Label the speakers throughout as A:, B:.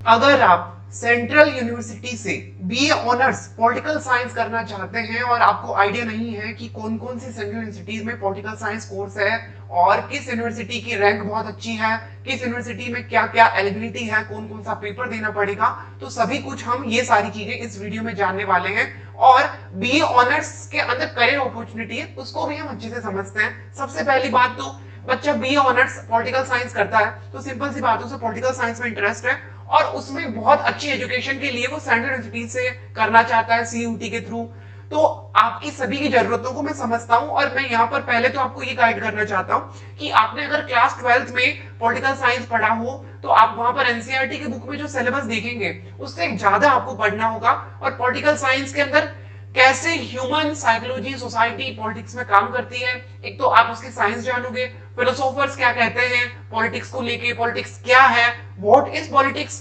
A: अगर आप central university से बीए ऑनर्स पॉलिटिकल साइंस करना चाहते हैं और आपको आइडिया नहीं है कि कौन कौन सी सेंट्रल यूनिवर्सिटीज में पॉलिटिकल साइंस कोर्स है और किस यूनिवर्सिटी की रैंक बहुत अच्छी है, किस यूनिवर्सिटी में क्या क्या एलिजिबिलिटी है, कौन कौन सा पेपर देना पड़ेगा, तो सभी कुछ हम ये सारी चीजें इस वीडियो में जानने वाले हैं। और बीए ऑनर्स के अंदर करियर अपॉर्चुनिटी है उसको भी हम अच्छे से समझते हैं। सबसे पहली बात तो बच्चा बीए ऑनर्स पॉलिटिकल साइंस करता है तो सिंपल सी बात है उसे पॉलिटिकल साइंस में इंटरेस्ट है और उसमें बहुत अच्छी एजुकेशन के लिए वो सेंट्रल यूनिवर्सिटी से करना चाहता है सीयूटी के थ्रू। तो आपकी सभी की जरूरतों को मैं समझता हूं और मैं यहाँ पर पहले तो आपको ये गाइड करना चाहता हूं कि आपने अगर क्लास 12th में पॉलिटिकल साइंस पढ़ा हो तो आप वहां पर एनसीईआरटी के बुक में जो सिलेबस देखेंगे उससे ज्यादा आपको पढ़ना होगा। और पॉलिटिकल साइंस के अंदर कैसे ह्यूमन साइकोलॉजी सोसाइटी पॉलिटिक्स में काम करती है, एक तो आप उसकी साइंस जानोगे, फिलोसोफर्स क्या कहते हैं पॉलिटिक्स को लेके, पॉलिटिक्स क्या है, व्हाट इज पॉलिटिक्स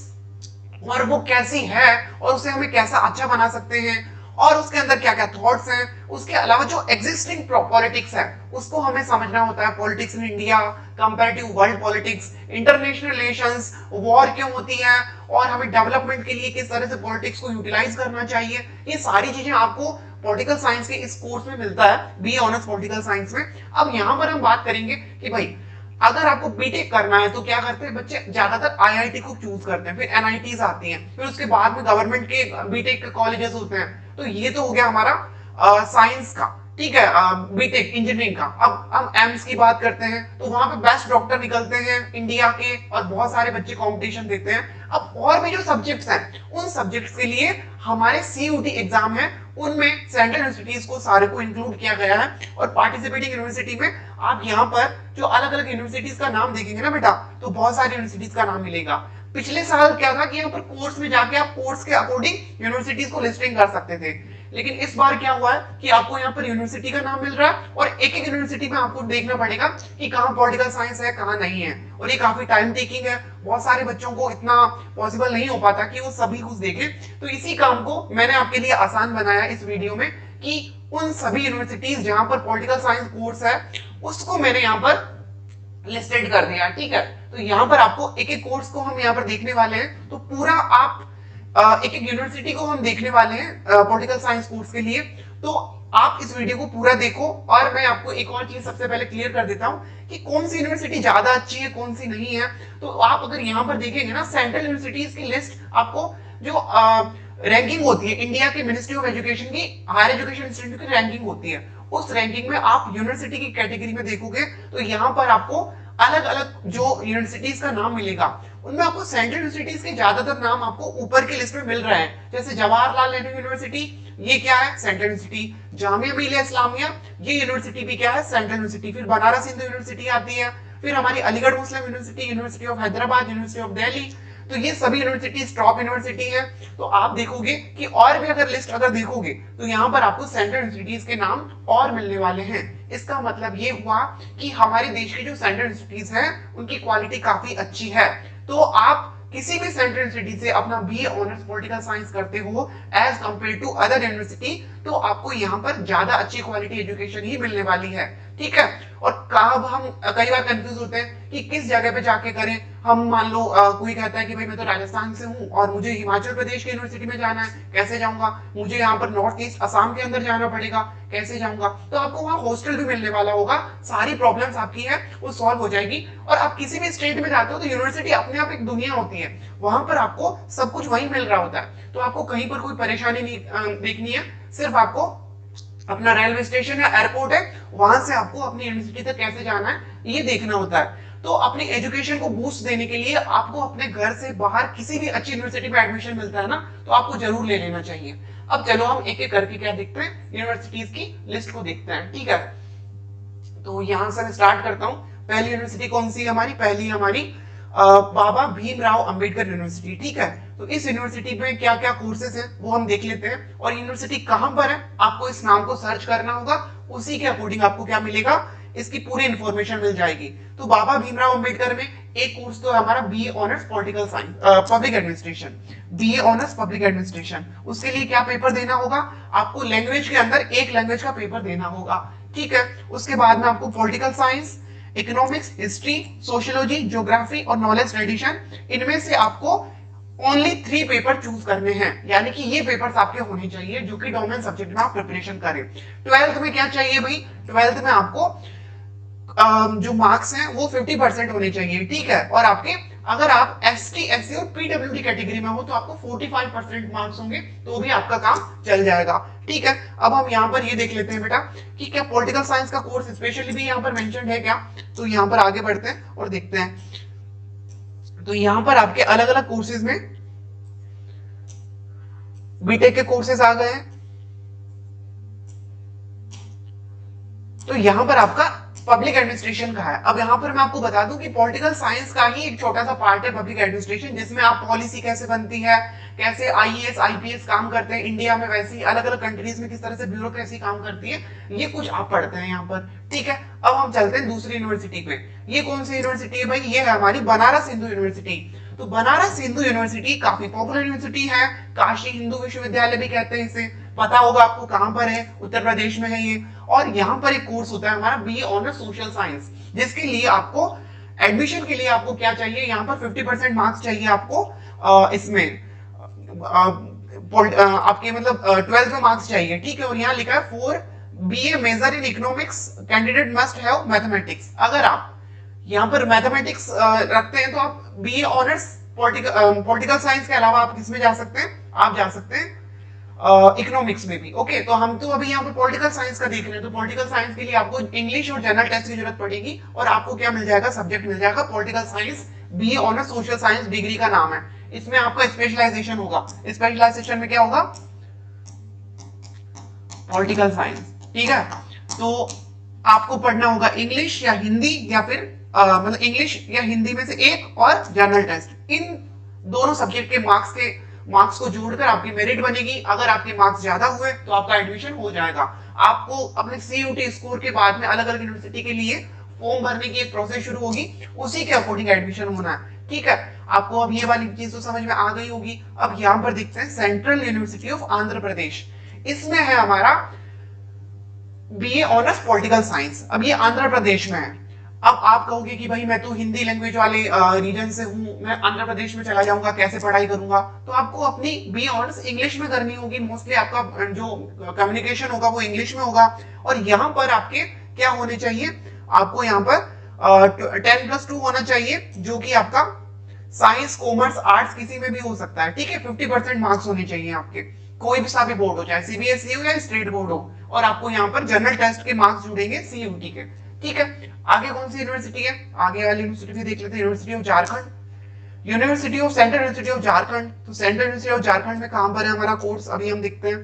A: और वो कैसी है और उसे हमें कैसा अच्छा बना सकते हैं और उसके अंदर क्या क्या थॉट्स हैं। उसके अलावा जो एग्जिस्टिंग पॉलिटिक्स है उसको हमें समझना होता है, politics in India comparative world politics, international relations, war क्यों होती है और हमें डेवलपमेंट के लिए किस तरह से पॉलिटिक्स को यूटिलाइज करना चाहिए। ये सारी चीजें आपको पॉलिटिकल साइंस के इस कोर्स में मिलता है, बी ऑनर्स पॉलिटिकल साइंस में। अब यहां पर हम बात करेंगे कि भाई अगर आपको बीटेक करना है तो क्या करते हैं बच्चे, ज्यादातर आईआईटी को चूज करते हैं, फिर एनआईटीज आती हैं, फिर उसके बाद में गवर्नमेंट के बीटेक के कॉलेजेस होते हैं। तो ये तो हो गया हमारा साइंस का, ठीक है, बीटेक इंजीनियरिंग का। अब हम एम्स की बात करते हैं तो वहां पे बेस्ट डॉक्टर निकलते हैं इंडिया के और बहुत सारे बच्चे कंपटीशन देते हैं। अब और भी जो सब्जेक्ट्स हैं उन सब्जेक्ट्स के लिए हमारे सीयूटी एग्जाम है, उनमें सेंट्रल यूनिवर्सिटीज को सारे को इंक्लूड किया गया है। और पार्टिसिपेटिंग यूनिवर्सिटी में आप यहाँ पर जो अलग अलग यूनिवर्सिटीज का नाम देखेंगे ना बेटा तो बहुत सारी यूनिवर्सिटीज का नाम मिलेगा। पिछले साल क्या था कि यहाँ पर कोर्स में जाके आप कोर्स के अकॉर्डिंग यूनिवर्सिटीज को लिस्टिंग कर सकते थे, लेकिन इस बार क्या हुआ है कि आपको यहाँ पर यूनिवर्सिटी का नाम मिल रहा है और एक एक यूनिवर्सिटी में आपको देखना पड़ेगा कि कहाँ पॉलिटिकल साइंस है कहाँ नहीं है। और ये काफी टाइम टेकिंग है, बहुत सारे बच्चों को इतना पॉसिबल नहीं हो पाता कि वो सभी कुछ देखें। तो इसी काम को मैंने आपके लिए आसान बनाया इस वीडियो में कि उन सभी यूनिवर्सिटीज जहां पर पॉलिटिकल साइंस कोर्स है उसको मैंने यहाँ पर लिस्टेड कर दिया, ठीक है। तो यहाँ पर आपको एक एक कोर्स को हम यहाँ पर देखने वाले हैं, तो पूरा आप एक एक यूनिवर्सिटी को हम देखने वाले हैं पॉलिटिकल साइंस कोर्स के लिए। तो आप इस वीडियो को पूरा देखो और मैं आपको एक और चीज सबसे पहले क्लियर कर देता हूं कि कौन सी यूनिवर्सिटी ज्यादा अच्छी है कौन सी नहीं है। तो आप अगर यहाँ पर देखेंगे ना सेंट्रल यूनिवर्सिटीज की लिस्ट, आपको जो रैंकिंग होती है इंडिया के मिनिस्ट्री ऑफ एजुकेशन की, हायर एजुकेशन इंस्टीट्यूट की रैंकिंग होती है, उस रैंकिंग में आप यूनिवर्सिटी की कैटेगरी में देखोगे तो यहाँ पर आपको अलग अलग जो यूनिवर्सिटीज का नाम मिलेगा उनमें आपको सेंट्रल यूनिवर्सिटीज के ज्यादातर नाम आपको ऊपर की लिस्ट में मिल रहे हैं। जैसे जवाहरलाल नेहरू यूनिवर्सिटी, ये क्या है सेंट्रल यूनिवर्सिटी। जामिया मिलिया इस्लामिया, ये यूनिवर्सिटी भी क्या है सेंट्रल यूनिवर्सिटी। फिर बनारस हिंदू यूनिवर्सिटी आती है, फिर हमारी Aligarh Muslim University, University of Hyderabad, University of Delhi. तो ये सभी यूनिवर्सिटीज टॉप यूनिवर्सिटी है। तो आप देखोगे कि और भी अगर लिस्ट अगर देखोगे तो यहाँ पर आपको सेंट्रल यूनिवर्सिटीज के नाम और मिलने वाले हैं। इसका मतलब ये हुआ कि हमारे देश की जो सेंट्रल यूनिवर्सिटीज हैं उनकी क्वालिटी काफी अच्छी है। तो आप किसी भी सेंट्रल यूनिवर्सिटी से अपना बीए ऑनर्स पॉलिटिकल साइंस करते हो as compare to other university तो आपको यहाँ पर ज्यादा अच्छी क्वालिटी एजुकेशन ही मिलने वाली है, ठीक है। और कब हम कई बार कंफ्यूज होते हैं कि किस जगह पे जाके करें। हम मान लो कोई कहता है कि भाई मैं तो राजस्थान से हूँ और मुझे हिमाचल प्रदेश की यूनिवर्सिटी में जाना है, कैसे जाऊंगा, मुझे यहाँ पर नॉर्थ ईस्ट असम के अंदर जाना पड़ेगा, कैसे जाऊंगा। तो आपको वहाँ हॉस्टल भी मिलने वाला होगा, सारी प्रॉब्लम्स आपकी है वो सॉल्व हो जाएगी। और आप किसी भी स्टेट में जाते हो तो यूनिवर्सिटी अपने आप एक दुनिया होती है, वहां पर आपको सब कुछ वहीं मिल रहा होता है। तो आपको कहीं पर कोई परेशानी नहीं देखनी है, सिर्फ आपको अपना रेलवे स्टेशन या एयरपोर्ट है वहां से आपको अपनी यूनिवर्सिटी तक कैसे जाना है ये देखना होता है। तो अपनी एजुकेशन को बूस्ट देने के लिए आपको अपने घर से बाहर किसी भी अच्छी यूनिवर्सिटी में एडमिशन मिलता है ना तो आपको जरूर ले लेना चाहिए। अब चलो हम एक एक करके क्या देखते हैं, यूनिवर्सिटीज की लिस्ट को देखते हैं, ठीक है। तो यहां से मैं स्टार्ट करता हूं। पहली यूनिवर्सिटी कौन सी है हमारी, पहली हमारी बाबा भीमराव अंबेडकर यूनिवर्सिटी, ठीक है। तो इस यूनिवर्सिटी में क्या क्या कोर्सेज हैं वो हम देख लेते हैं। और यूनिवर्सिटी कहां पर है आपको इस नाम को सर्च करना होगा, उसी के अकॉर्डिंग आपको क्या मिलेगा, इसकी पूरी इंफॉर्मेशन मिल जाएगी। तो बाबा भीमराव अंबेडकर में एक कोर्स तो है हमारा BA honours political science public administration, BA honours public administration. उसके लिए क्या पेपर देना होगा आपको, लैंग्वेज के अंदर एक लैंग्वेज का पेपर देना होगा, ठीक है। उसके बाद में आपको political science, economics, history, sociology, geography और नॉलेज एडिशन, इनमें से आपको ओनली 3 पेपर चूज करने हैं, यानी कि ये पेपर्स आपके होने चाहिए जो कि डोमेन सब्जेक्ट में आप प्रिपरेशन करें। 12th में क्या चाहिए भाई, 12th में आपको जो मार्क्स हैं वो 50% होने चाहिए, ठीक है। और आपके अगर आप एसटी एससी और पीडब्ल्यूडी कैटेगरी में हो तो आपको 45% मार्क्स होंगे, तो भी आपका काम चल जाएगा, ठीक है। अब हम यहाँ पर ये देख लेते हैं बेटा कि क्या पॉलिटिकल साइंस का कोर्स स्पेशली भी यहाँ पर मेंशन्ड है क्या। तो यहाँ पर आगे बढ़ते हैं और देखते हैं। तो यहाँ पर आपके अलग अलग कोर्सेज में बीटेक के कोर्सेज आ गए हैं। तो यहां पर आपका पब्लिक एडमिनिस्ट्रेशन का है। अब यहां पर मैं आपको बता दूं कि पॉलिटिकल साइंस का ही एक छोटा सा पार्ट है पब्लिक एडमिनिस्ट्रेशन, जिसमें आप पॉलिसी कैसे बनती है, कैसे आईएएस आईपीएस काम करते हैं इंडिया में, वैसे ही अलग अलग कंट्रीज में किस तरह से ब्यूरोक्रेसी काम करती है, ये कुछ आप पढ़ते हैं यहाँ पर, ठीक है। अब हम चलते हैं दूसरी यूनिवर्सिटी पे। ये कौन सी यूनिवर्सिटी है भाई, ये है हमारी बनारस हिंदू यूनिवर्सिटी। तो बनारस हिंदू यूनिवर्सिटी काफी पॉपुलर यूनिवर्सिटी है, काशी हिंदू विश्वविद्यालय भी कहते हैं इसे, पता होगा आपको कहां पर है, उत्तर प्रदेश में है ये। और यहाँ पर एक कोर्स होता है हमारा बीए ऑनर्स सोशल साइंस, जिसके लिए आपको एडमिशन के लिए आपको क्या चाहिए, यहाँ पर 50% मार्क्स चाहिए आपको, इसमें आपके मतलब 12th में मार्क्स चाहिए, ठीक है। और यहाँ लिखा है for BA major in economics candidate must have mathematics. अगर आप यहाँ पर मैथमेटिक्स रखते हैं तो आप बीए ऑनर्स पॉलिटिकल साइंस के अलावा आप किसमें जा सकते हैं, आप जा सकते हैं इकोनॉमिक्स में भी, ओके। तो हम तो अभी यहाँ पर पॉलिटिकल साइंस का देख रहे हैं, तो पॉलिटिकल साइंस के लिए आपको इंग्लिश और जनरल टेस्ट की जरूरत पड़ेगी, और आपको क्या मिल जाएगा, सब्जेक्ट मिल जाएगा political science, BA honours social science degree का नाम है। इसमें आपका स्पेशलाइजेशन होगा, स्पेशलाइजेशन में क्या होगा, पॉलिटिकल साइंस, ठीक है। तो आपको पढ़ना होगा इंग्लिश या हिंदी, या फिर मतलब इंग्लिश या हिंदी में से एक, और जनरल टेस्ट। इन दोनों सब्जेक्ट के मार्क्स को जोड़कर आपकी मेरिट बनेगी। अगर आपके मार्क्स ज्यादा हुए तो आपका एडमिशन हो जाएगा। आपको अपने सीयूटी स्कोर के बाद में अलग अलग यूनिवर्सिटी के लिए फॉर्म भरने की एक प्रोसेस शुरू होगी, उसी के अकॉर्डिंग एडमिशन होना है, ठीक है। आपको अब ये वाली चीज तो समझ में आ गई होगी। अब यहाँ पर देखते हैं central university of Andhra Pradesh, इसमें है हमारा बीए ऑनर्स पॉलिटिकल साइंस। अब ये आंध्र प्रदेश में है। अब आप कहोगे कि भाई मैं तो हिंदी लैंग्वेज वाले रीजन से हूं, मैं आंध्र प्रदेश में चला जाऊंगा, कैसे पढ़ाई करूंगा। तो आपको अपनी बी ऑनर्स इंग्लिश में करनी होगी, मोस्टली आपका जो कम्युनिकेशन होगा वो इंग्लिश में होगा। और यहाँ पर आपके क्या होने चाहिए, आपको यहाँ पर 10+2 होना चाहिए, जो कि आपका साइंस कॉमर्स आर्ट्स किसी में भी हो सकता है, ठीक है। 50% मार्क्स होने चाहिए आपके, कोई भी सा भी बोर्ड हो, चाहे सीबीएसई हो या स्टेट बोर्ड हो। और आपको यहाँ पर जनरल टेस्ट के मार्क्स जुड़ेंगे सीयूटी के, ठीक है। आगे कौन सी यूनिवर्सिटी है, आगे वाली यूनिवर्सिटी भी देख लेते हैं। University of Jharkhand, university of central university of Jharkhand. तो सेंट्रल यूनिवर्सिटी ऑफ झारखंड में कहां पर है हमारा कोर्स, अभी हम देखते हैं।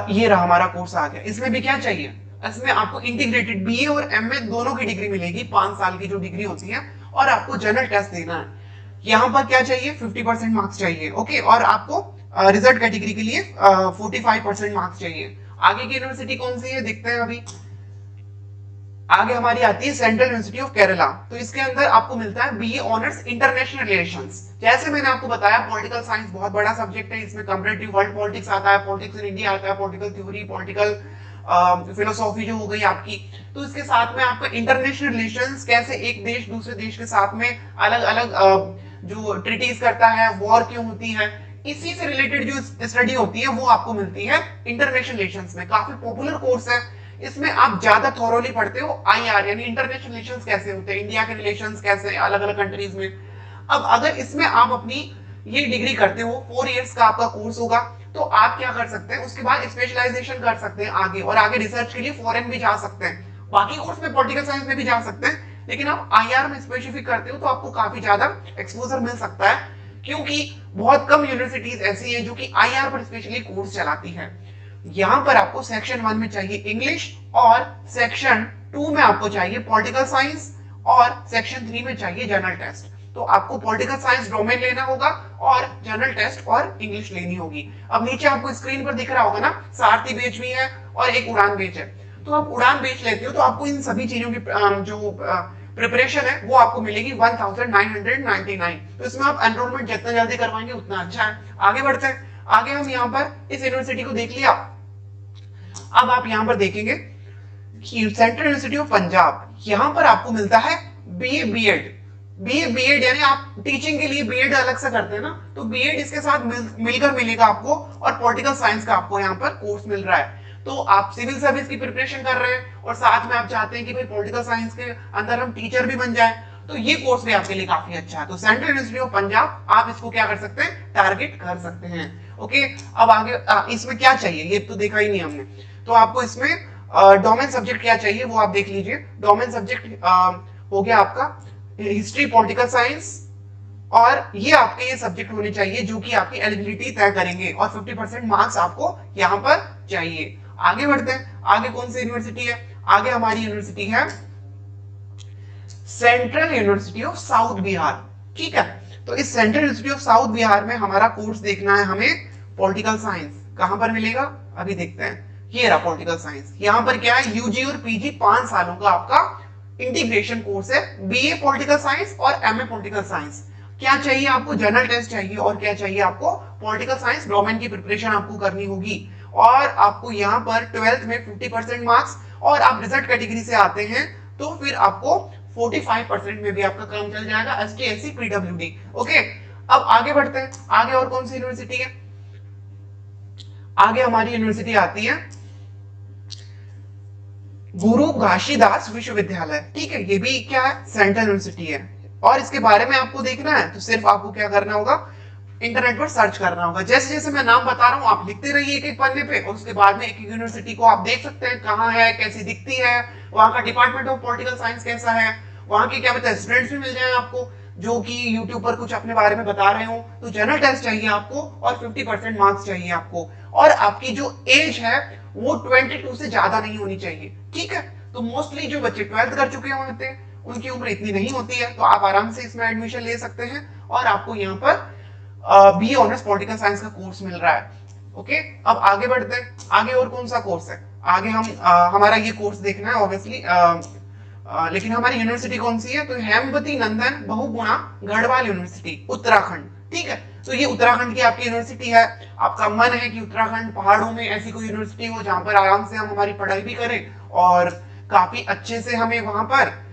A: ये रहा हमारा कोर्स आ गया। इसमें भी क्या चाहिए, इसमें आपको इंटीग्रेटेड बीए और एमए दोनों की डिग्री मिलेगी, 5 साल की जो डिग्री होती है। और आपको जनरल टेस्ट देना है। यहाँ पर क्या चाहिए, 50% मार्क्स चाहिए, ओके। और आपको रिजल्ट कैटेगरी के लिए 45% मार्क्स चाहिए। आगे की यूनिवर्सिटी कौन सी है देखते हैं अभी। आगे हमारी आती है सेंट्रल यूनिवर्सिटी ऑफ केरला। तो इसके अंदर आपको मिलता है बीए ऑनर्स इंटरनेशनल रिलेशंस। जैसे मैंने आपको बताया पॉलिटिकल साइंस बहुत बड़ा सब्जेक्ट है, इसमें कंपैरेटिव वर्ल्ड पॉलिटिक्स आता है, पॉलिटिक्स इन इंडिया आता है, पॉलिटिकल थ्योरी, पॉलिटिकल फिलोसॉफी जो हो गई आपकी। तो इसके साथ में आपका इंटरनेशनल रिलेशंस, कैसे एक देश दूसरे देश के साथ में अलग अलग जो ट्रीटीज करता है, वॉर क्यों होती है, इसी से रिलेटेड जो स्टडी होती है वो आपको मिलती है इंटरनेशनल रिलेशंस में। काफी पॉपुलर कोर्स है। इसमें आप ज्यादा थॉरोली पढ़ते हो आईआर, यानी इंटरनेशनल रिलेशंस कैसे होते हैं, इंडिया के रिलेशंस कैसे अलग अलग कंट्रीज में। अब अगर इसमें आप अपनी ये डिग्री करते हो, 4 इयर्स का आपका कोर्स होगा, तो आप क्या कर सकते हैं, उसके बाद स्पेशलाइजेशन कर सकते हैं आगे, और आगे रिसर्च के लिए फॉरेन भी जा सकते हैं। बाकी कोर्स में पॉलिटिकल साइंस में भी जा सकते हैं, लेकिन आप आईआर में स्पेसिफिक करते हो तो आपको काफी ज्यादा एक्सपोजर मिल सकता है, क्योंकि बहुत कम यूनिवर्सिटीज ऐसी हैं जो कि आईआर पर स्पेशली कोर्स चलाती है। यहां पर आपको सेक्शन 1 में चाहिए इंग्लिश, और सेक्शन 2 में आपको चाहिए पॉलिटिकल साइंस, और सेक्शन 3 में चाहिए जनरल टेस्ट। तो आपको पॉलिटिकल साइंस डोमेन लेना होगा, और जनरल टेस्ट और इंग्लिश लेनी होगी। अब नीचे आपको स्क्रीन पर दिख रहा होगा ना, सारथी बैच भी है और एक उड़ान बैच है। तो आप उड़ान बैच लेते हो तो आपको इन सभी चीजों की जो प्रिपरेशन है वो आपको मिलेगी 1999। तो इसमें आप एनरोलमेंट जितना जल्दी करवाएंगे उतना अच्छा है। आगे बढ़ते हैं। आगे हम यहाँ पर इस यूनिवर्सिटी को देख लिया। अब आप यहाँ पर देखेंगे कि सेंट्रल यूनिवर्सिटी ऑफ पंजाब, यहाँ पर आपको मिलता है बीए बीएड, बीए बीएड यानी आप टीचिंग के लिए बीएड अलग से करते हैं ना, तो बीएड इसके साथ मिलकर मिलेगा आपको, और पॉलिटिकल साइंस का आपको यहाँ पर कोर्स मिल रहा है। तो आप सिविल सर्विस की प्रिपरेशन कर रहे हैं और साथ में आप चाहते हैं कि भाई पॉलिटिकल साइंस के अंदर हम टीचर भी बन जाए, तो ये कोर्स भी आपके लिए काफी अच्छा है। तो सेंट्रल यूनिवर्सिटी ऑफ पंजाब आप इसको क्या कर सकते हैं, टारगेट कर सकते हैं। ओके, अब आगे इसमें क्या चाहिए ये तो देखा ही नहीं हमने, तो आपको इसमें डोमेन सब्जेक्ट क्या चाहिए वो आप देख लीजिए। डोमेन सब्जेक्ट हो गया आपका हिस्ट्री, पॉलिटिकल साइंस, और ये आपके ये सब्जेक्ट होने चाहिए जो कि आपकी एलिजिबिलिटी तय करेंगे, और 50% मार्क्स आपको यहाँ पर चाहिए। आगे बढ़ते हैं, आगे कौन सी यूनिवर्सिटी है, आगे हमारी यूनिवर्सिटी है central university of south Bihar. ठीक है, तो इस central university of south Bihar में हमारा कोर्स देखना है हमें पॉलिटिकल साइंस। कहां पर मिलेगा अभी देखते हैं, ये रहा पॉलिटिकल साइंस। यहां पर क्या है, यूजी और पीजी 5 सालों का आपका इंटीग्रेशन कोर्स है, बीए पॉलिटिकल साइंस और एमए पॉलिटिकल साइंस। क्या चाहिए आपको, जनरल टेस्ट चाहिए, और क्या चाहिए आपको, पॉलिटिकल साइंस डोमेन की प्रिपरेशन आपको करनी होगी, और आपको यहाँ पर 12th में 50% मार्क्स, और आप रिजल्ट कैटेगरी से आते हैं तो फिर आपको 45% में भी आपका काम चल जाएगा, एसटी एससी पीडब्ल्यूडी। ओके, अब आगे बढ़ते हैं, आगे और कौन सी यूनिवर्सिटी है, आगे हमारी यूनिवर्सिटी आती है गुरु घासीदास विश्वविद्यालय। ठीक है, ये भी क्या है, सेंट्रल यूनिवर्सिटी है, और इसके बारे में आपको देखना है तो सिर्फ आपको क्या करना होगा, इंटरनेट पर सर्च करना होगा। जैसे जैसे मैं नाम बता रहा हूँ आप लिखते रहिए एक एक पन्ने पे, और उसके बाद में एक एक यूनिवर्सिटी को आप देख सकते हैं कहाँ है, कैसी दिखती है, वहाँ का डिपार्टमेंट ऑफ पॉलिटिकल साइंस कैसा है, वहाँ के क्या बताए स्टूडेंट्स भी मिल जाए आपको जो कि यूट्यूब पर कुछ अपने बारे में बता रहे हो। तो जनरल टेस्ट चाहिए आपको, और 50% मार्क्स चाहिए आपको, और आपकी जो एज है वो 22 से ज्यादा नहीं होनी चाहिए। ठीक है, तो मोस्टली जो बच्चे 12th कर चुके होते हैं उनकी उम्र इतनी नहीं होती है, तो आप आराम से इसमें एडमिशन ले सकते हैं, और आपको यहाँ पर बी ऑनर्स पॉलिटिकल साइंस का कोर्स मिल रहा है। ओके, अब आगे बढ़ते हैं, आगे और कौन सा कोर्स है, आगे हम हमारा ये कोर्स देखना है ऑब्वियसली, लेकिन हमारी यूनिवर्सिटी कौन सी है, तो हेमवती नंदन बहुगुणा गढ़वाल यूनिवर्सिटी उत्तराखंड। ठीक है, तो ये उत्तराखंड की आपकी यूनिवर्सिटी है। आपका मन है कि उत्तराखंड पहाड़ों में ऐसी कोई यूनिवर्सिटी हो जहां पर आराम से हम हमारी पढ़ाई भी करें और काफी अच्छे से हमें वहां पर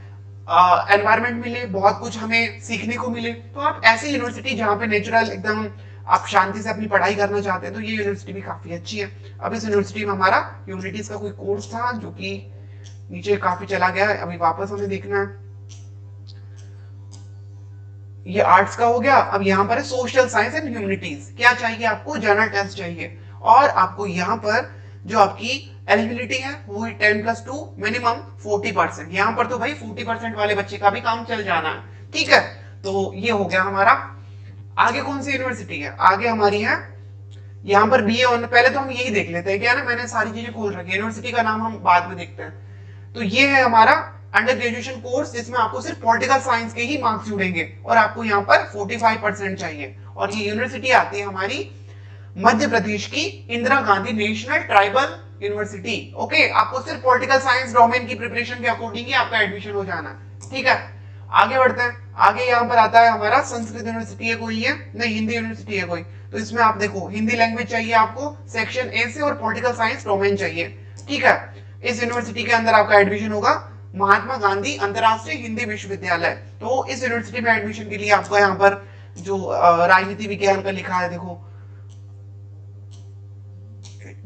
A: एनवायरनमेंट मिले, बहुत कुछ हमें सीखने को मिले, तो आप ऐसी यूनिवर्सिटी जहाँ पे नेचुरल एकदम आप शांति से अपनी पढ़ाई करना चाहते हैं तो ये यूनिवर्सिटी भी काफी अच्छी है। अब इस यूनिवर्सिटी में हमारा ह्यूमैनिटीज का कोई कोर्स था जो कि नीचे काफी चला गया है, अभी वापस हमें देखना है। ये आर्ट्स का हो गया, अब यहाँ पर है सोशल साइंस एंड ह्यूमैनिटीज। क्या चाहिए आपको, जनरल टेस्ट चाहिए, और आपको यहाँ पर जो आपकी एलिजिबिलिटी है वो 10+2 मिनिमम 40%। यहाँ पर तो भाई 40% वाले बच्चे का भी काम चल जाना है। ठीक है, तो ये हो गया हमारा। आगे कौन सी यूनिवर्सिटी है, आगे हमारी है यहाँ पर बीए ऑन, पहले तो हम यही देख लेते हैं, क्या ना मैंने सारी चीजें खोल रखी है, यूनिवर्सिटी का नाम हम बाद में देखते हैं। तो ये है हमारा अंडर ग्रेजुएशन कोर्स जिसमें आपको सिर्फ पॉलिटिकल साइंस के ही मार्क्स जुड़ेंगे, और आपको यहाँ पर 45% चाहिए, और ये यूनिवर्सिटी आती है हमारी मध्य प्रदेश की Indira Gandhi national tribal university. Okay, आपको सिर्फ पॉलिटिकल साइंस डोमेन की प्रिपरेशन के अकॉर्डिंग ही आपका एडमिशन हो जाना है। ठीक है, आगे बढ़ते हैं, आगे यहाँ पर आता है हमारा संस्कृत यूनिवर्सिटी है कोई है, नहीं हिंदी यूनिवर्सिटी है कोई, तो इसमें आप देखो हिंदी लैंग्वेज चाहिए आपको सेक्शन ए से, और पॉलिटिकल साइंस डोमेन चाहिए। ठीक है, इस यूनिवर्सिटी के अंदर आपका एडमिशन होगा महात्मा गांधी अंतरराष्ट्रीय हिंदी विश्वविद्यालय। तो इस यूनिवर्सिटी में एडमिशन के लिए आपको यहाँ पर जो राजनीति विज्ञान का लिखा है देखो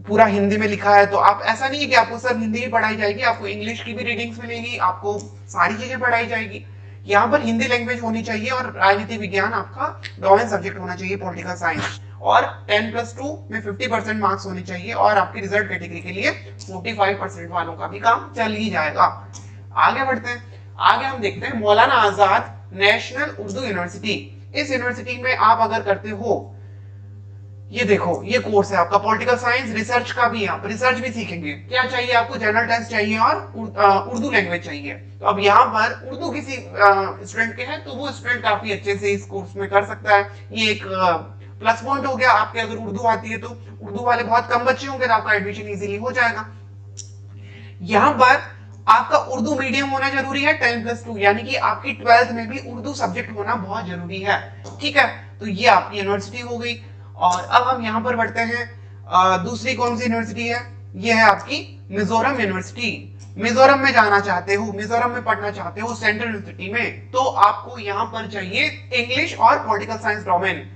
A: पूरा हिंदी में लिखा है, तो आप ऐसा नहीं है कि आपको सिर्फ हिंदी ही पढ़ाई जाएगी, आपको इंग्लिश की भी रीडिंग्स मिलेगी, आपको सारी चीजें पढ़ाई जाएगी। यहाँ पर हिंदी लैंग्वेज होनी चाहिए, और राजनीति विज्ञान आपका डोमेन सब्जेक्ट होना चाहिए पॉलिटिकल साइंस, और 10+2 में 50% मार्क्स होने चाहिए, और आपकी रिजल्ट कैटेगरी के लिए 45% वालों का भी काम चल ही जाएगा। आगे बढ़ते हैं, आगे हम देखते हैं मौलाना आजाद नेशनल उर्दू यूनिवर्सिटी। इस यूनिवर्सिटी में आप अगर करते हो, ये देखो ये कोर्स है आपका पॉलिटिकल साइंस, रिसर्च का भी, आप रिसर्च भी सीखेंगे। क्या चाहिए आपको, जनरल टेस्ट चाहिए और उर्दू लैंग्वेज चाहिए। तो अब यहाँ पर उर्दू किसी स्टूडेंट के हैं तो वो स्टूडेंट काफी अच्छे से इस कोर्स में कर सकता है, ये एक प्लस पॉइंट हो गया आपके। अगर उर्दू आती है तो उर्दू वाले बहुत कम बच्चे होंगे तो आपका एडमिशन इजीली हो जाएगा। यहाँ पर आपका उर्दू मीडियम होना जरूरी है 10+2, यानी कि आपकी 12th में भी उर्दू सब्जेक्ट होना बहुत जरूरी है। ठीक है, तो ये आपकी यूनिवर्सिटी हो गई, और अब हम यहाँ पर बढ़ते हैं दूसरी कौन सी यूनिवर्सिटी है, ये है आपकी मिजोरम यूनिवर्सिटी। मिजोरम में जाना चाहते हो, मिजोरम में पढ़ना चाहते हो सेंट्रल यूनिवर्सिटी में, तो आपको यहाँ पर चाहिए इंग्लिश और political science domain.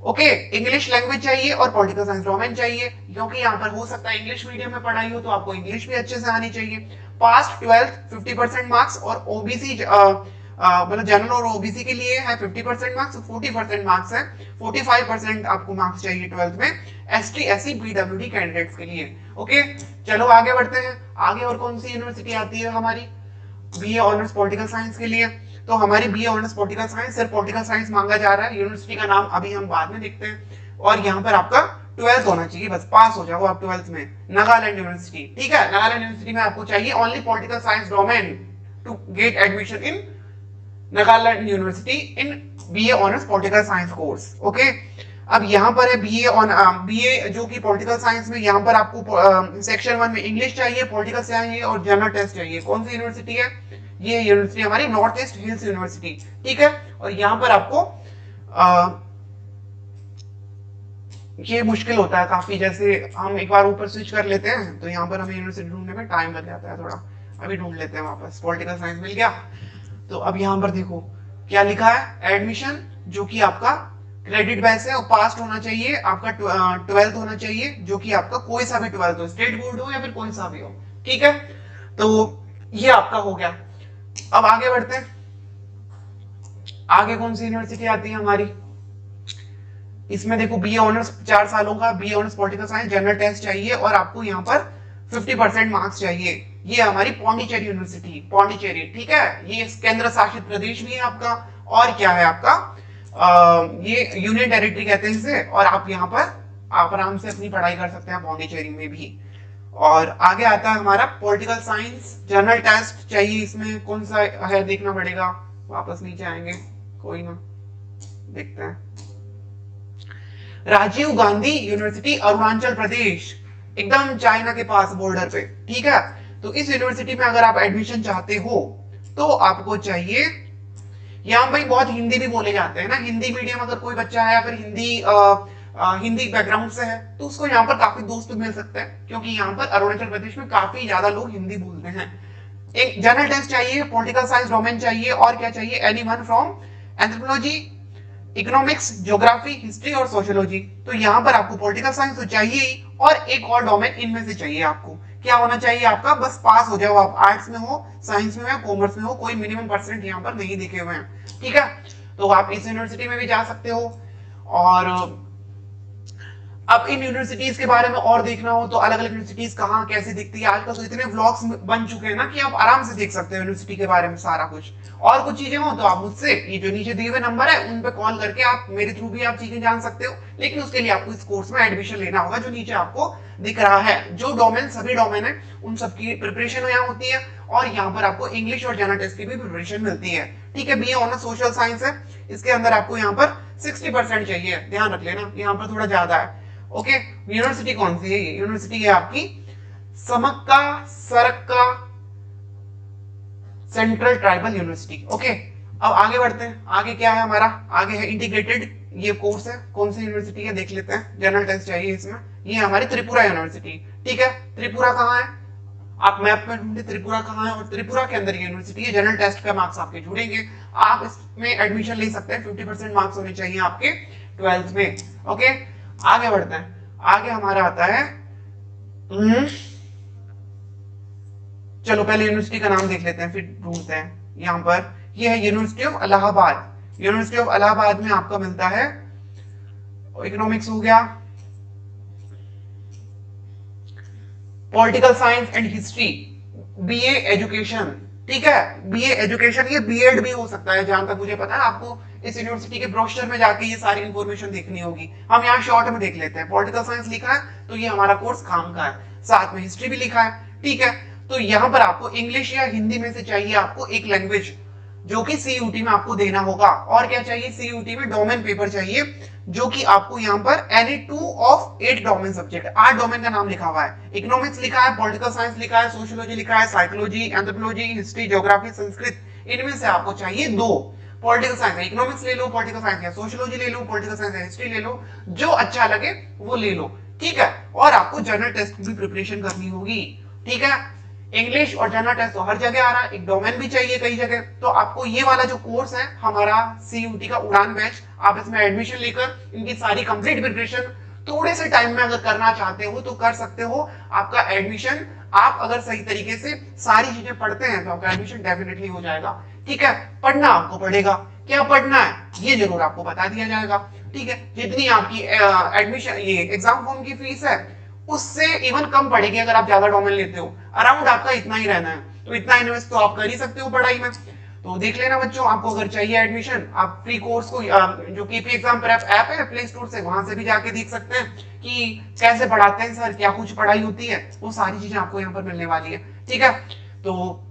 A: Okay, English language चाहिए और पॉलिटिकल साइंस डोमेन चाहिए, क्योंकि यहाँ पर हो सकता है इंग्लिश मीडियम में पढ़ाई हो तो आपको इंग्लिश भी अच्छे से आनी चाहिए। पास 12th 50% मार्क्स, और ओबीसी मतलब जनरल और ओबीसी के लिए है 50% मार्क्स, 40% मार्क्स है, 45% आपको मार्क्स चाहिए 12th में एसटी एससी पीडब्ल्यूडी कैंडिडेट्स के लिए। ओके, चलो आगे बढ़ते हैं। आगे और कौन सी यूनिवर्सिटी आती है हमारी बीए ऑनर्स पॉलिटिकल साइंस के लिए? तो हमारी बीए ऑनर्स पॉलिटिकल साइंस, सिर्फ पॉलिटिकल साइंस मांगा जा रहा है। यूनिवर्सिटी का नाम अभी हम बाद में देखते हैं, और यहाँ पर आपका 12th होना चाहिए, बस पास हो जाओ आप 12th में। नागालैंड यूनिवर्सिटी, ठीक है, नागालैंड यूनिवर्सिटी में आपको चाहिए only political science domain to get admission in Nagaland university in BA honours political science course. Okay, अब यहाँ पर है बीए जो कि पॉलिटिकल साइंस में, यहाँ पर आपको सेक्शन 1 में इंग्लिश चाहिए, पॉलिटिकल चाहिए और जनरल टेस्ट चाहिए। कौन सी यूनिवर्सिटी है ये? यूनिवर्सिटी हमारी नॉर्थ ईस्ट हिल्स यूनिवर्सिटी, ठीक है। और यहाँ पर आपको ये मुश्किल होता है काफी, जैसे हम एक बार ऊपर स्विच कर लेते हैं तो यहाँ पर हमें यूनिवर्सिटी ढूंढने में टाइम लग जाता है थोड़ा। अभी ढूंढ लेते हैं वापस। पॉलिटिकल साइंस मिल गया। तो अब यहाँ पर देखो क्या लिखा है, एडमिशन जो कि आपका क्रेडिट बेस है और पास होना चाहिए, आपका 12th होना चाहिए, जो कि आपका कोई सा भी 12th हो, स्टेट बोर्ड हो या फिर कोई सा भी हो, ठीक है। तो ये आपका हो गया। अब आगे बढ़ते हैं। आगे कौन सी यूनिवर्सिटी आती है हमारी? इसमें देखो बीए ऑनर्स 4 सालों का BA honours political science, general test चाहिए और आपको यहाँ पर 50% मार्क्स चाहिए। ये हमारी पौंडीचेरी यूनिवर्सिटी, पौंडीचेरी, ठीक है। ये केंद्र शासित प्रदेश भी है आपका, और क्या है आपका ये यूनियन टेरिटरी कहते हैं इसे। और आप यहाँ पर आप आराम से अपनी पढ़ाई कर सकते हैं पौंडीचेरी में भी। और आगे आता है हमारा पॉलिटिकल साइंस, जनरल टेस्ट चाहिए। इसमें कौन सा है देखना पड़ेगा, वापस नीचे आएंगे, कोई ना, देखते हैं। राजीव गांधी यूनिवर्सिटी, अरुणाचल प्रदेश, एकदम चाइना के पास बॉर्डर पे, ठीक है। तो इस यूनिवर्सिटी में अगर आप एडमिशन चाहते हो तो आपको चाहिए, यहाँ भाई बहुत हिंदी भी बोले जाते हैं ना, हिंदी मीडियम अगर कोई बच्चा है या फिर हिंदी बैकग्राउंड से है तो उसको यहाँ पर काफी दोस्त मिल सकते हैं, क्योंकि यहाँ पर अरुणाचल प्रदेश में काफी ज्यादा लोग हिंदी बोलते हैं। एक जनरल टेस्ट चाहिए, पॉलिटिकल साइंस डोमेन चाहिए, और क्या चाहिए, anyone from anthropology, economics, geography, history और सोशियोलॉजी। तो यहाँ पर आपको पॉलिटिकल साइंस तो चाहिए ही, और एक और डोमेन इनमें से चाहिए। आपको क्या होना चाहिए, आपका बस पास हो जाओ, आप आर्ट्स में हो, साइंस में हो, कॉमर्स में हो, कोई मिनिमम परसेंट यहाँ पर नहीं दिखे हुए हैं, ठीक है। तो आप इस यूनिवर्सिटी में भी जा सकते हो। और अब इन यूनिवर्सिटीज के बारे में और देखना हो तो अलग अलग यूनिवर्सिटीज कहाँ कैसे दिखती है, आजकल तो इतने व्लॉग्स बन चुके हैं ना कि आप आराम से देख सकते हो यूनिवर्सिटी के बारे में सारा कुछ। और कुछ चीजें हो तो आप मुझसे ये जो नीचे दिए हुए नंबर है उन पे कॉल करके आप मेरे थ्रू भी आप चीजें जान सकते हो, लेकिन उसके लिए आपको इस कोर्स में एडमिशन लेना होगा जो नीचे आपको दिख रहा है। जो डोमेन, सभी डोमेन है उन सबकी प्रिपरेशन यहाँ होती है, और यहाँ पर आपको इंग्लिश और जनरल टेस्ट की भी प्रिपरेशन मिलती है, ठीक है। बीए ऑनर्स सोशल साइंस है, इसके अंदर आपको यहाँ पर 60% चाहिए, ध्यान रख लेना, यहाँ पर थोड़ा ज्यादा है। ओके, यूनिवर्सिटी कौन सी है? ये यूनिवर्सिटी है आपकी समक्का सरक्का सेंट्रल ट्राइबल यूनिवर्सिटी। ओके, अब आगे बढ़ते हैं। आगे क्या है हमारा? आगे है इंटीग्रेटेड, ये कोर्स है। कौन सी यूनिवर्सिटी है देख लेते हैं, जनरल टेस्ट चाहिए इसमें। ये हमारी त्रिपुरा यूनिवर्सिटी, ठीक है। त्रिपुरा कहाँ है? आप मैप में ढूंढे त्रिपुरा कहाँ है, और त्रिपुरा के अंदर यूनिवर्सिटी है। जनरल टेस्ट का मार्क्स आपके जुड़ेंगे, आप इसमें एडमिशन ले सकते हैं। 50% मार्क्स होने चाहिए आपके 12th में। ओके, आगे बढ़ते हैं। आगे हमारा आता है चलो पहले यूनिवर्सिटी का नाम देख लेते हैं फिर ढूंढते हैं। यहाँ पर ये है university of Allahabad. University of Allahabad में आपका मिलता है इकोनॉमिक्स हो गया, political science and history, BA education, ठीक है। बीए एजुकेशन, ये बीएड भी हो सकता है जहां तक मुझे पता है। आपको इस यूनिवर्सिटी के ब्रोशर में जाके ये सारी इंफॉर्मेशन देखनी होगी, हम यहाँ शॉर्ट में देख लेते हैं। पॉलिटिकल साइंस लिखा है तो ये हमारा कोर्स काम का है, साथ में हिस्ट्री भी लिखा है, ठीक है। तो यहाँ पर आपको इंग्लिश या हिंदी में से चाहिए आपको एक लैंग्वेज, जो कि सीयूटी में आपको देना होगा। और क्या चाहिए, सीयूटी में डोमेन पेपर चाहिए, जो कि आपको यहाँ पर any 2 of 8 domain subject, 8 domain का नाम लिखा हुआ है। इकोनॉमिक्स लिखा है, पॉलिटिकल साइंस लिखा है, सोशियोलॉजी लिखा है, psychology, anthropology, history, geography, Sanskrit, इनमें से आपको चाहिए 2। पॉलिटिकल साइंस, इकोनॉमिक्स ले लो, पॉलिटिकल साइंस या सोशियोलॉजी ले लो, पॉलिटिकल साइंस या हिस्ट्री ले लो, जो अच्छा लगे वो ले लो, ठीक है। और आपको जनरल टेस्ट की भी प्रिपरेशन करनी होगी, ठीक है। इंग्लिश और जनरल टेस्ट तो हर जगह आ रहा है, एक डोमेन भी चाहिए कई जगह। तो आपको ये वाला जो कोर्स है हमारा CUT का उड़ान बैच, आप इसमें एडमिशन लेकर इनकी सारी कंप्लीट प्रिपरेशन थोड़े से टाइम में अगर करना चाहते हो तो कर सकते हो। आपका एडमिशन, आप अगर सही तरीके से सारी चीजें पढ़ते हैं तो आपका एडमिशन डेफिनेटली हो जाएगा। ठीक है, पढ़ना आपको पड़ेगा, क्या पढ़ना है ये जरूर आपको बता दिया जाएगा। ठीक है, जितनी आपकी एडमिशन ये एग्जाम फॉर्म की फीस है उससे इवन कम पड़ेगी अगर आप ज्यादा डोमेन लेते हो, अराउंड आपका इतना ही रहना है। तो इतना इन्वेस्ट तो आप कर ही सकते हो पढ़ाई में। तो देख लेना बच्चों, आपको अगर चाहिए एडमिशन, आप फ्री कोर्स को जो KP एग्जाम प्रेप ऐप है प्ले स्टोर से, वहां से भी जाके देख सकते हैं कि कैसे पढ़ाते हैं सर, क्या कुछ पढ़ाई होती है, वो सारी चीजें आपको यहाँ पर मिलने वाली है। ठीक है, तो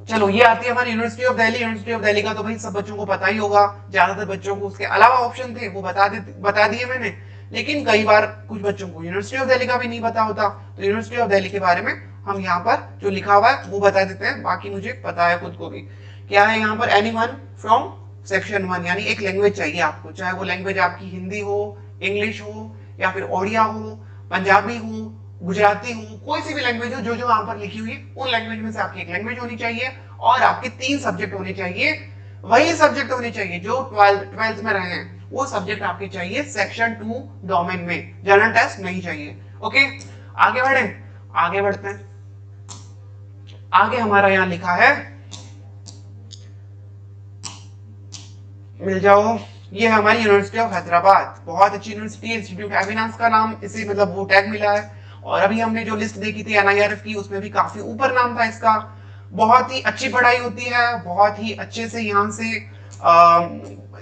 A: चलो ये आती है हमारी university of Delhi. University of Delhi का तो भाई सब बच्चों को पता ही होगा, ज्यादातर बच्चों को उसके अलावा ऑप्शन थे वो बता दिए मैंने, लेकिन कई बार कुछ बच्चों को यूनिवर्सिटी ऑफ दिल्ली का भी नहीं पता होता। तो यूनिवर्सिटी ऑफ दिल्ली के बारे में हम यहाँ पर जो लिखा हुआ है वो बता देते हैं, बाकी मुझे पता है खुद को भी। क्या है यहाँ पर, एनीवन फ्रॉम सेक्शन 1, यानी एक लैंग्वेज चाहिए आपको, चाहे वो लैंग्वेज आपकी हिंदी हो, इंग्लिश हो, या फिर ओडिया हो, पंजाबी हो, गुजराती हो, कोई सी भी लैंग्वेज हो, जो जो वहां पर लिखी हुई उन लैंग्वेज में से आपकी एक लैंग्वेज होनी चाहिए, और आपके 3 सब्जेक्ट होने चाहिए। वही सब्जेक्ट होने चाहिए जो 12th में रहे हैं, वो सब्जेक्ट आपके चाहिए सेक्शन 2 डोमेन में, जनरल टेस्ट नहीं चाहिए। ओके, आगे बढ़ते हैं। आगे हमारा यहां लिखा है, मिल जाओ, ये है हमारी यूनिवर्सिटी ऑफ हैदराबाद, बहुत अच्छी यूनिवर्सिटी है, इंस्टीट्यूट एविनांस का नाम इसे मतलब वो टैग मिला है। और अभी हमने जो लिस्ट देखी थी NIRF की, उसमें भी काफी ऊपर नाम था इसका। बहुत ही अच्छी पढ़ाई होती है, बहुत ही अच्छे से यहाँ से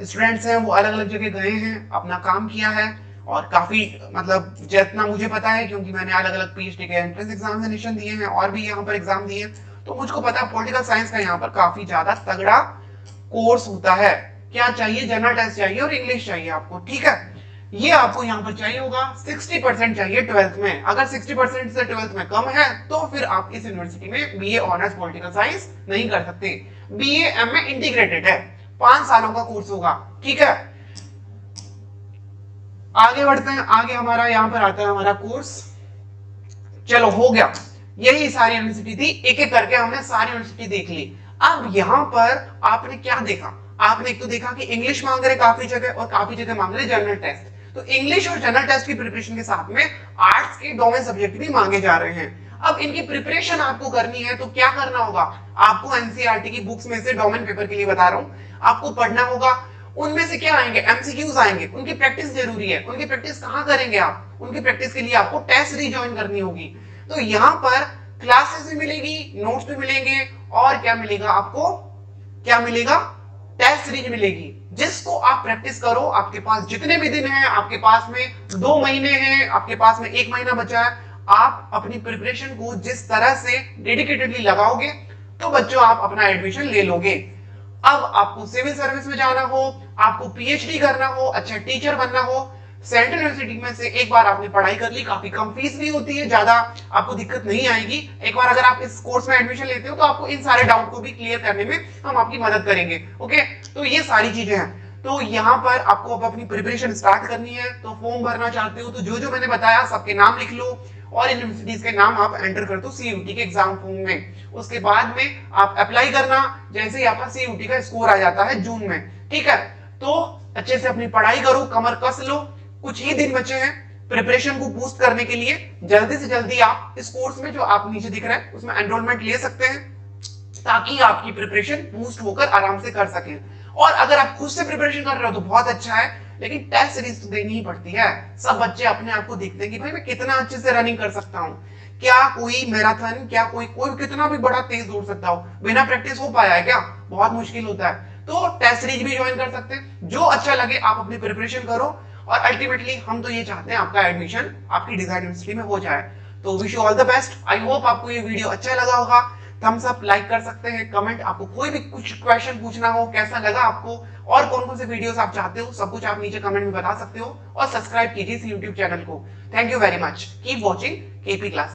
A: स्टूडेंट्स हैं वो अलग अलग जगह गए हैं, अपना काम किया है, और काफी मतलब जितना मुझे पता है, क्योंकि मैंने अलग अलग PhD के एंट्रेंस एग्जामिनेशन दिए हैं और भी यहाँ पर एग्जाम दिए हैं, तो मुझको पता है पॉलिटिकल साइंस का यहाँ पर काफी ज्यादा तगड़ा कोर्स होता है। क्या चाहिए, जनरल टेस्ट चाहिए और इंग्लिश चाहिए आपको। ठीक है, ये आपको यहाँ पर चाहिए होगा, 60% चाहिए 12th में। अगर 60% से 12th में कम है तो फिर आप इस यूनिवर्सिटी में BA ऑनर्स पॉलिटिकल साइंस नहीं कर सकते। BA MA इंटीग्रेटेड है, 5 सालों का कोर्स होगा। ठीक है, आगे बढ़ते हैं। आगे हमारा यहाँ पर आता है हमारा कोर्स, चलो हो गया, यही सारी यूनिवर्सिटी थी, एक एक करके हमने सारी यूनिवर्सिटी देख ली। अब यहाँ पर आपने क्या देखा, आपने एक तो देखा कि इंग्लिश मांग रहे काफी जगह, और काफी जगह मांग रहे जनरल टेस्ट। तो इंग्लिश और जनरल टेस्ट की प्रिपरेशन के साथ में आर्ट्स के डोमेन सब्जेक्ट भी मांगे जा रहे हैं। अब इनकी प्रिपरेशन आपको करनी है तो क्या करना होगा, आपको NCERT की बुक्स में से डोमेन पेपर के लिए बता रहा हूं, आपको पढ़ना होगा। उनमें से क्या आएंगे, MCQs आएंगे, उनकी प्रैक्टिस जरूरी है। उनकी प्रैक्टिस कहां करेंगे आप, उनकी प्रैक्टिस के लिए आपको टेस्ट रिजॉइन करनी होगी। तो यहां पर क्लासेस भी मिलेगी, नोट्स भी मिलेंगे, और क्या मिलेगा आपको, क्या मिलेगा, टेस्ट सीरीज मिलेगी, जिसको आप प्रैक्टिस करो। आपके पास जितने भी दिन हैं, आपके पास में 2 महीने हैं, आपके पास में 1 महीना बचा है, आप अपनी प्रिपरेशन को जिस तरह से डेडिकेटेडली लगाओगे तो बच्चों आप अपना एडमिशन ले लोगे। अब आपको सिविल सर्विस में जाना हो, आपको PhD करना हो, अच्छा टीचर बनना हो, सेंट्रल यूनिवर्सिटी में से एक बार आपने पढ़ाई कर ली, काफी कम फीस भी होती है, ज्यादा आपको दिक्कत नहीं आएगी। एक बार अगर आप इस कोर्स में एडमिशन लेते हो तो आपको इन सारे डाउट को भी क्लियर करने में हम आपकी मदद करेंगे। ओके, तो ये सारी चीजें हैं। तो यहाँ पर आपको अब अपनी प्रिपरेशन स्टार्ट करनी है। तो फॉर्म भरना चाहते हो तो जो जो मैंने बताया सबके नाम लिख लो, और यूनिवर्सिटीज के नाम आप एंटर कर दो CUT के एग्जाम फॉर्म में। उसके बाद में आप अप्लाई करना, जैसे ही आपका CUT का स्कोर आ जाता है जून में। ठीक है, तो अच्छे से अपनी पढ़ाई करो, कमर कस लो, कुछ ही दिन बचे हैं प्रिपरेशन को बूस्ट करने के लिए। जल्दी से जल्दी आप इस कोर्स में जो आप नीचे दिख रहा है उसमें एनरोलमेंट ले सकते हैं, ताकि आपकी प्रिपरेशन बूस्ट होकर आराम से कर सकें। और अगर आप खुद से प्रिपरेशन कर रहे हो तो बहुत अच्छा है, लेकिन टेस्ट सीरीज तो देनी ही पड़ती है। सब बच्चे अपने आप को देखते हैं कि भाई मैं कितना अच्छे से रनिंग कर सकता हूँ, क्या कोई मैराथन, क्या कोई कितना भी बड़ा तेज दौड़ सकता हो, बिना प्रैक्टिस हो पाया है क्या, बहुत मुश्किल होता है। तो टेस्ट सीरीज भी ज्वाइन कर सकते हैं, जो अच्छा लगे आप अपनी प्रिपरेशन करो, और अल्टीमेटली हम तो ये चाहते हैं आपका एडमिशन आपकी डिजाइन यूनिवर्सिटी में हो जाए। तो wish you all the best. I hope आपको ये वीडियो अच्छा लगा होगा। थम्स अप, लाइक कर सकते हैं, कमेंट, आपको कोई भी कुछ क्वेश्चन पूछना हो, कैसा लगा आपको, और कौन कौन से वीडियोस आप चाहते हो, सब कुछ आप नीचे कमेंट में बता सकते हो। और सब्सक्राइब कीजिए इस YouTube चैनल को। Thank you very much, keep watching KP class.